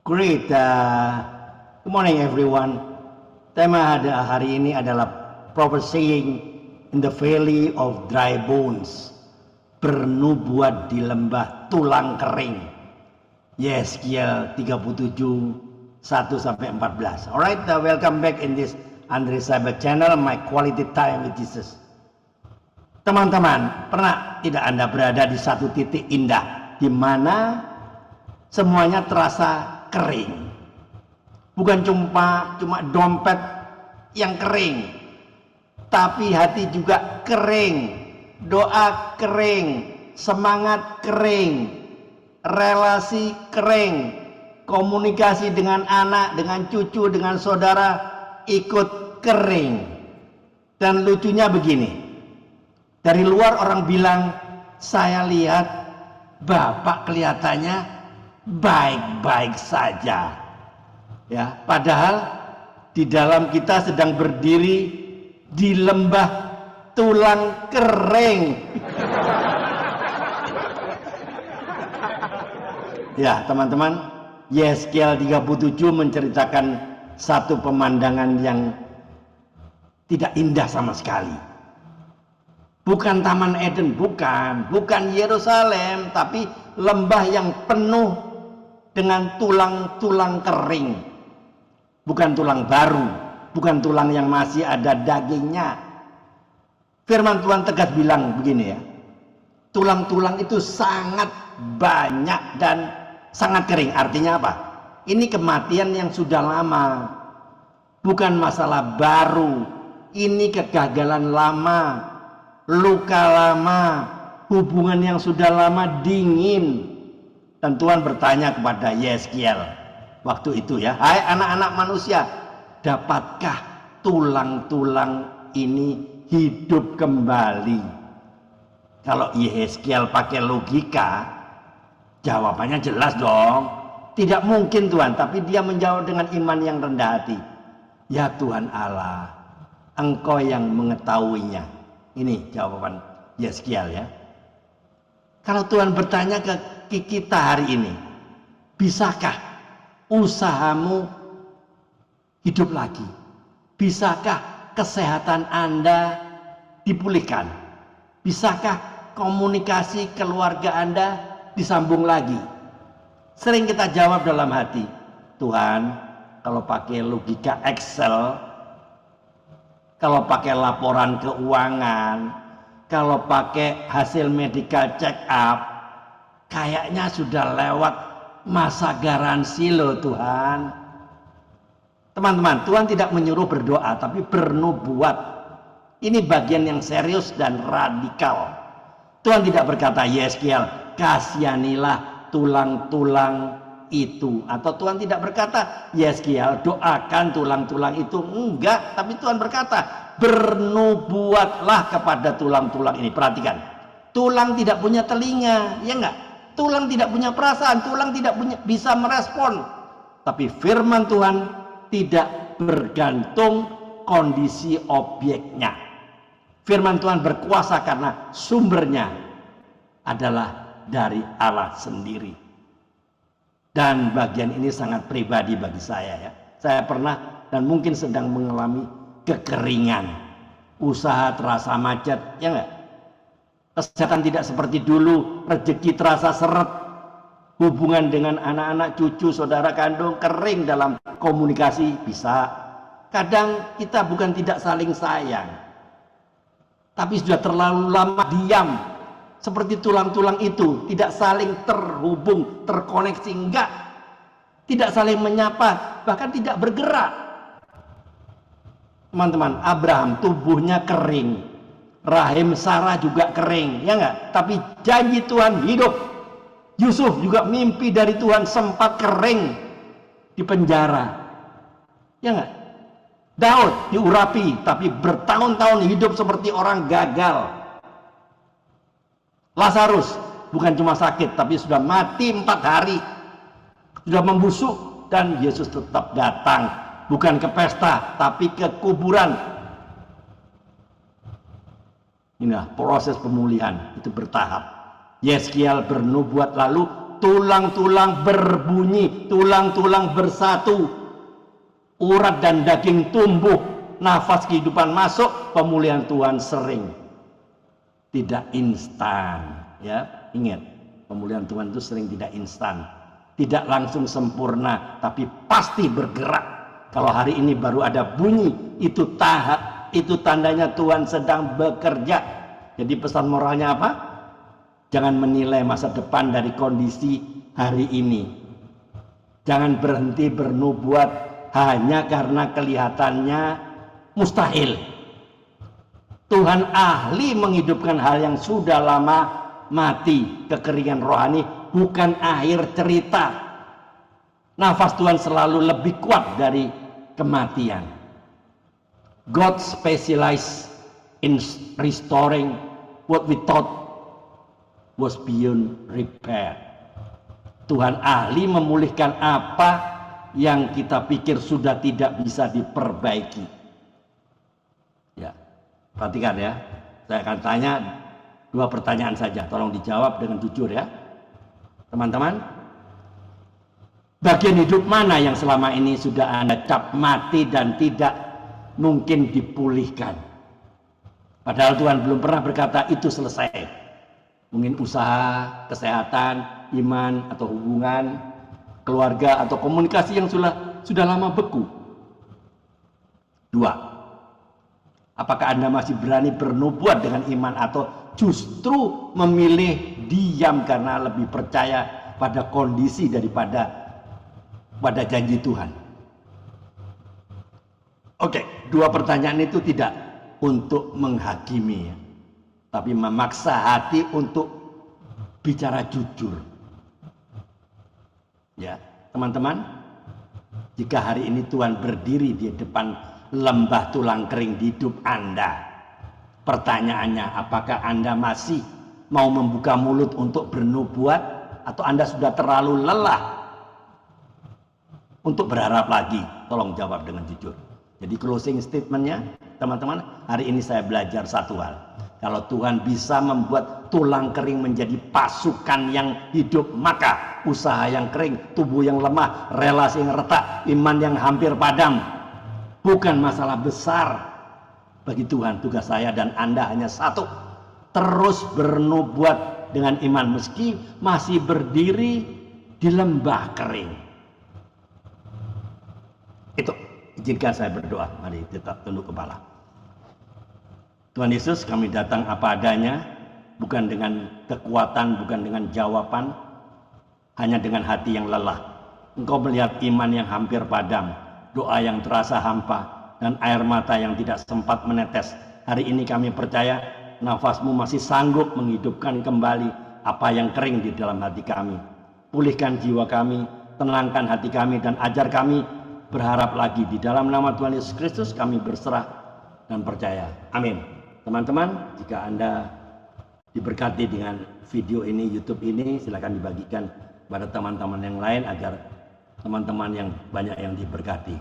Great. Good morning everyone. Tema hari ini adalah prophesying in the valley of dry bones. Bernubuat di lembah tulang kering. Yeskiel 37 1-14. Alright, welcome back in this Andre Sabat channel, my quality time with Jesus. Teman-teman, pernah tidak Anda berada di satu titik indah di mana semuanya terasa kering? Bukan cuma dompet yang kering, tapi hati juga kering, doa kering, semangat kering, relasi kering, komunikasi dengan anak, dengan cucu, dengan saudara ikut kering. Dan lucunya begini, dari luar orang bilang, saya lihat Bapak kelihatannya baik-baik saja, ya, padahal di dalam kita sedang berdiri di lembah tulang kering. Ya teman-teman, Yeskiel 37 menceritakan satu pemandangan yang tidak indah sama sekali. Bukan Taman Eden, bukan Yerusalem, tapi lembah yang penuh dengan tulang-tulang kering. Bukan tulang baru, bukan tulang yang masih ada dagingnya. Firman Tuhan tegas bilang begini ya, tulang-tulang itu sangat banyak dan sangat kering. Artinya apa? Ini kematian yang sudah lama, bukan masalah baru. Ini kegagalan lama, luka lama, hubungan yang sudah lama dingin. Dan Tuhan bertanya kepada Yeskiel waktu itu ya, hai anak-anak manusia, dapatkah tulang-tulang ini hidup kembali? Kalau Yeskiel pakai logika, jawabannya jelas dong, tidak mungkin Tuhan. Tapi dia menjawab dengan iman yang rendah hati. Ya Tuhan Allah, Engkau yang mengetahuinya. Ini jawaban Yeskiel ya. Kalau Tuhan bertanya ke kita hari ini, bisakah usahamu hidup lagi? Bisakah kesehatan Anda dipulihkan? Bisakah komunikasi keluarga Anda disambung lagi? Sering kita jawab dalam hati, Tuhan, kalau pakai logika Excel, kalau pakai laporan keuangan, kalau pakai hasil medical check up, kayaknya sudah lewat masa garansi loh Tuhan. Teman-teman, Tuhan tidak menyuruh berdoa, tapi bernubuat. Ini bagian yang serius dan radikal. Tuhan tidak berkata, Yeskiel, kasihanilah tulang-tulang itu. Atau Tuhan tidak berkata, Yeskiel, doakan tulang-tulang itu. Enggak, tapi Tuhan berkata, bernubuatlah kepada tulang-tulang ini. Perhatikan, tulang tidak punya telinga, ya enggak? Tulang tidak punya perasaan, tulang tidak bisa merespon. Tapi firman Tuhan tidak bergantung kondisi objeknya. Firman Tuhan berkuasa karena sumbernya adalah dari Allah sendiri. Dan bagian ini sangat pribadi bagi saya ya. Saya pernah dan mungkin sedang mengalami kekeringan. Usaha terasa macet, ya enggak? Kesehatan tidak seperti dulu, rezeki terasa seret, hubungan dengan anak-anak, cucu, saudara kandung kering dalam komunikasi bisa. Kadang kita bukan tidak saling sayang, tapi sudah terlalu lama diam, seperti tulang-tulang itu, tidak saling terhubung, terkoneksi, enggak, tidak saling menyapa, bahkan tidak bergerak. Teman-teman, Abraham tubuhnya kering, rahim Sarah juga kering, ya enggak? Tapi janji Tuhan hidup. Yusuf juga mimpi dari Tuhan, sempat kering di penjara, ya enggak? Daud diurapi, tapi bertahun-tahun hidup seperti orang gagal. Lazarus bukan cuma sakit, tapi sudah mati 4 hari, sudah membusuk, dan Yesus tetap datang, bukan ke pesta, tapi ke kuburan. Inilah proses pemulihan, itu bertahap. Yeskiel bernubuat lalu tulang-tulang berbunyi, tulang-tulang bersatu, urat dan daging tumbuh, nafas kehidupan masuk, pemulihan Tuhan sering, tidak instan. Ya, ingat, pemulihan Tuhan itu sering tidak instan, tidak langsung sempurna, tapi pasti bergerak. Kalau hari ini baru ada bunyi, itu tahap, itu tandanya Tuhan sedang bekerja. Jadi pesan moralnya apa? Jangan menilai masa depan dari kondisi hari ini. Jangan berhenti bernubuat hanya karena kelihatannya mustahil. Tuhan ahli menghidupkan hal yang sudah lama mati. Kekeringan rohani bukan akhir cerita. Nafas Tuhan selalu lebih kuat dari kematian. God specializes in restoring what we thought was beyond repair. Tuhan ahli memulihkan apa yang kita pikir sudah tidak bisa diperbaiki. Ya, perhatikan ya. Saya akan tanya 2 pertanyaan saja. Tolong dijawab dengan jujur ya, teman-teman. Bagian hidup mana yang selama ini sudah Anda cap mati dan tidak mungkin dipulihkan? Padahal Tuhan belum pernah berkata itu selesai. Mungkin usaha, kesehatan, iman, atau hubungan, keluarga, atau komunikasi yang sudah lama beku. 2. Apakah Anda masih berani bernubuat dengan iman atau justru memilih diam karena lebih percaya pada kondisi daripada pada janji Tuhan? Oke, 2 pertanyaan itu tidak untuk menghakimi ya, tapi memaksa hati untuk bicara jujur. Ya, teman-teman, jika hari ini Tuhan berdiri di depan lembah tulang kering di hidup Anda, pertanyaannya, apakah Anda masih mau membuka mulut untuk bernubuat, atau Anda sudah terlalu lelah untuk berharap lagi? Tolong jawab dengan jujur. Jadi closing statementnya, teman-teman, hari ini saya belajar satu hal. Kalau Tuhan bisa membuat tulang kering menjadi pasukan yang hidup, maka usaha yang kering, tubuh yang lemah, relasi yang retak, iman yang hampir padam bukan masalah besar bagi Tuhan. Tugas saya dan Anda hanya satu: terus bernubuat dengan iman meski masih berdiri di lembah kering. Itu, izinkan saya berdoa. Mari kita tunduk kepala. Tuhan Yesus, kami datang apa adanya, bukan dengan kekuatan, bukan dengan jawaban, hanya dengan hati yang lelah. Engkau melihat iman yang hampir padam, doa yang terasa hampa, dan air mata yang tidak sempat menetes. Hari ini kami percaya nafas-Mu masih sanggup menghidupkan kembali apa yang kering di dalam hati kami. Pulihkan jiwa kami, tenangkan hati kami, dan ajar kami berharap lagi. Di dalam nama Tuhan Yesus Kristus kami berserah dan percaya. Amin. Teman-teman, jika Anda diberkati dengan video ini, YouTube ini, silakan dibagikan pada teman-teman yang lain agar teman-teman yang banyak yang diberkati.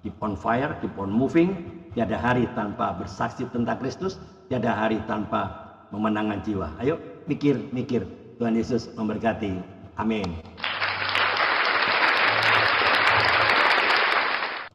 Keep on fire, keep on moving. Tiada hari tanpa bersaksi tentang Kristus, tiada hari tanpa memenangkan jiwa. Ayo mikir-mikir. Tuhan Yesus memberkati. Amin.